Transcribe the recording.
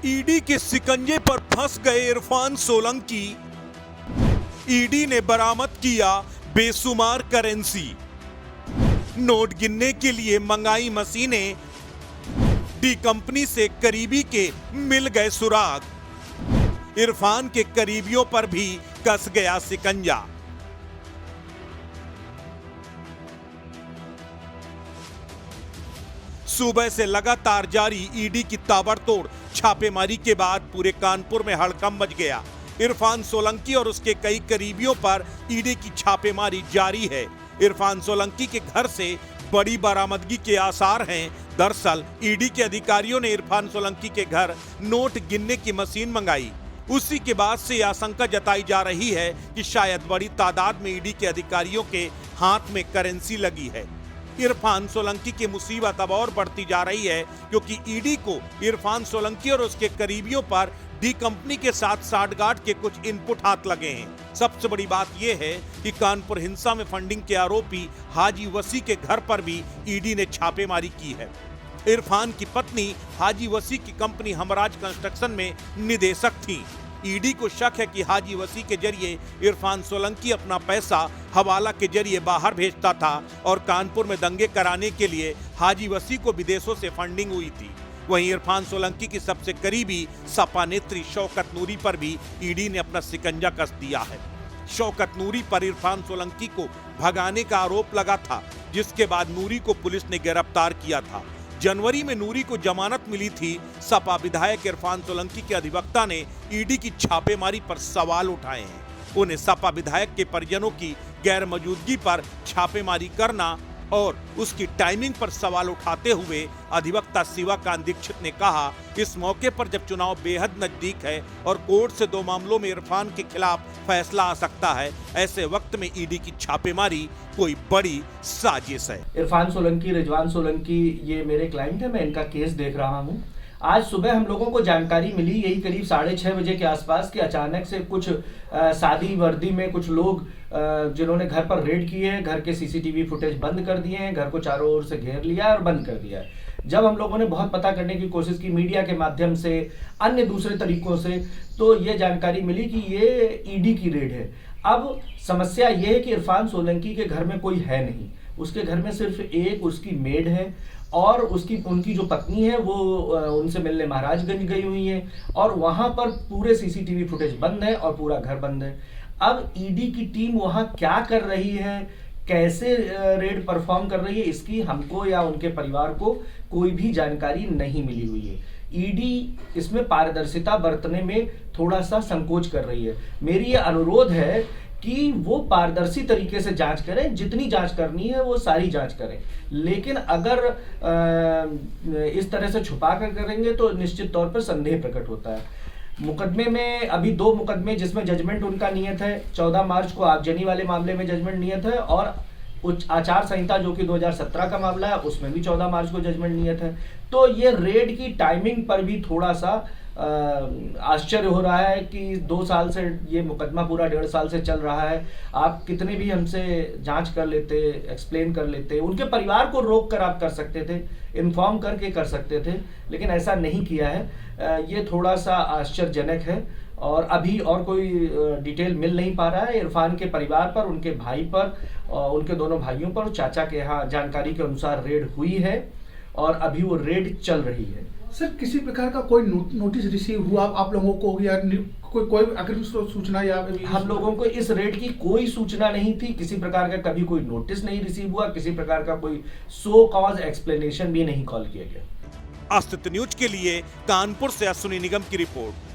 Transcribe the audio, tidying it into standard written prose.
ED के शिकंजे पर फंस गए इरफान सोलंकी। ईडी ने बरामद किया बेशुमार करेंसी। नोट गिनने के लिए मंगाई मशीनें। डी कंपनी से करीबी के मिल गए सुराग। इरफान के करीबियों पर भी कस गया शिकंजा। सुबह से लगातार जारी ईडी की ताबड़तोड़ छापेमारी के बाद पूरे कानपुर में हड़कंप मच गया। इरफान सोलंकी और उसके कई करीबियों पर ईडी की छापेमारी जारी है। इरफान सोलंकी के घर से बड़ी बरामदगी के आसार हैं। दरअसल ईडी के अधिकारियों ने इरफान सोलंकी के घर नोट गिनने की मशीन मंगाई। उसी के बाद से आशंका जताई जा रही है कि शायद बड़ी तादाद में ईडी के अधिकारियों के हाथ में करेंसी लगी है। इरफान सोलंकी की मुसीबत अब और बढ़ती जा रही है क्योंकि ईडी को इरफान सोलंकी और उसके करीबियों पर डी कंपनी के साथ साठगांठ के कुछ इनपुट हाथ लगे हैं। सबसे बड़ी बात यह है कि कानपुर हिंसा में फंडिंग के आरोपी हाजी वसी के घर पर भी ईडी ने छापेमारी की है। इरफान की पत्नी हाजी वसी की कंपनी हमराज कंस्ट्रक्शन में निदेशक थी। ईडी को शक है कि हाजी वसी के जरिए इरफान सोलंकी अपना पैसा हवाला के जरिए बाहर भेजता था और कानपुर में दंगे कराने के लिए हाजी वसी को विदेशों से फंडिंग हुई थी। वहीं इरफान सोलंकी की सबसे करीबी सपा नेत्री शौकत नूरी पर भी ईडी ने अपना शिकंजा कस दिया है। शौकत नूरी पर इरफान सोलंकी को भगाने का आरोप लगा था, जिसके बाद नूरी को पुलिस ने गिरफ्तार किया था। जनवरी में नूरी को जमानत मिली थी। सपा विधायक इरफान सोलंकी के अधिवक्ता ने ईडी की छापेमारी पर सवाल उठाए हैं। उन्हें सपा विधायक के परिजनों की गैर मौजूदगी पर छापेमारी करना और उसकी टाइमिंग पर सवाल उठाते हुए अधिवक्ता शिवाकांत दीक्षित ने कहा, इस मौके पर जब चुनाव बेहद नजदीक है और कोर्ट से 2 मामलों में इरफान के खिलाफ फैसला आ सकता है, ऐसे वक्त में ईडी की छापेमारी कोई बड़ी साजिश है। इरफान सोलंकी, रिजवान सोलंकी ये मेरे क्लाइंट है, मैं इनका केस देख रहा हूँ। आज सुबह हम लोगों को जानकारी मिली, यही करीब 6:30 बजे के आसपास, कि अचानक से कुछ सादी वर्दी में कुछ लोग जिन्होंने घर पर रेड किए हैं, घर के सीसीटीवी फुटेज बंद कर दिए हैं, घर को चारों ओर से घेर लिया और बंद कर दिया है। जब हम लोगों ने बहुत पता करने की कोशिश की मीडिया के माध्यम से, अन्य दूसरे तरीकों से, तो ये जानकारी मिली कि ये ईडी की रेड है। अब समस्या ये है कि इरफान सोलंकी के घर में कोई है नहीं। उसके घर में सिर्फ एक उसकी मेड है और उनकी जो पत्नी है वो उनसे मिलने महाराजगंज गई हुई है और वहां पर पूरे सीसीटीवी फुटेज बंद है और पूरा घर बंद है। अब ईडी की टीम वहां क्या कर रही है, कैसे रेड परफॉर्म कर रही है, इसकी हमको या उनके परिवार को कोई भी जानकारी नहीं मिली हुई है। ईडी इसमें पारदर्शिता बरतने में थोड़ा सा संकोच कर रही है। मेरी ये अनुरोध है कि वो पारदर्शी तरीके से जांच करें, जितनी जांच करनी है वो सारी जांच करें, लेकिन अगर इस तरह से छुपा कर करेंगे तो निश्चित तौर पर संदेह प्रकट होता है। मुकदमे में अभी 2 मुकदमे जिसमें जजमेंट उनका नियत है, 14 मार्च को आगजनी वाले मामले में जजमेंट नियत है और आचार संहिता जो कि 2017 का मामला है उसमें भी 14 मार्च को जजमेंट नियत है। तो ये रेड की टाइमिंग पर भी थोड़ा सा आश्चर्य हो रहा है कि 2 साल से ये मुकदमा पूरा 1.5 साल से चल रहा है। आप कितने भी हमसे जांच कर लेते, एक्सप्लेन कर लेते, उनके परिवार को रोक कर आप कर सकते थे, इन्फॉर्म करके कर सकते थे, लेकिन ऐसा नहीं किया है। ये थोड़ा सा आश्चर्यजनक है और अभी और कोई डिटेल मिल नहीं पा रहा है। इरफान के परिवार पर, उनके भाई पर, उनके दोनों भाइयों पर, चाचा के यहाँ जानकारी के अनुसार रेड हुई है और अभी वो रेड चल रही है। सर, किसी प्रकार का कोई नोटिस रिसीव हुआ आप लोगों को या कोई अग्रिम सूचना? या हम लोगों को इस रेड की कोई सूचना नहीं थी, किसी प्रकार का कभी कोई नोटिस नहीं रिसीव हुआ, किसी प्रकार का कोई सो कॉज एक्सप्लेनेशन भी नहीं कॉल किया गया। अस्तित्व न्यूज के लिए कानपुर से अश्विनी निगम की रिपोर्ट।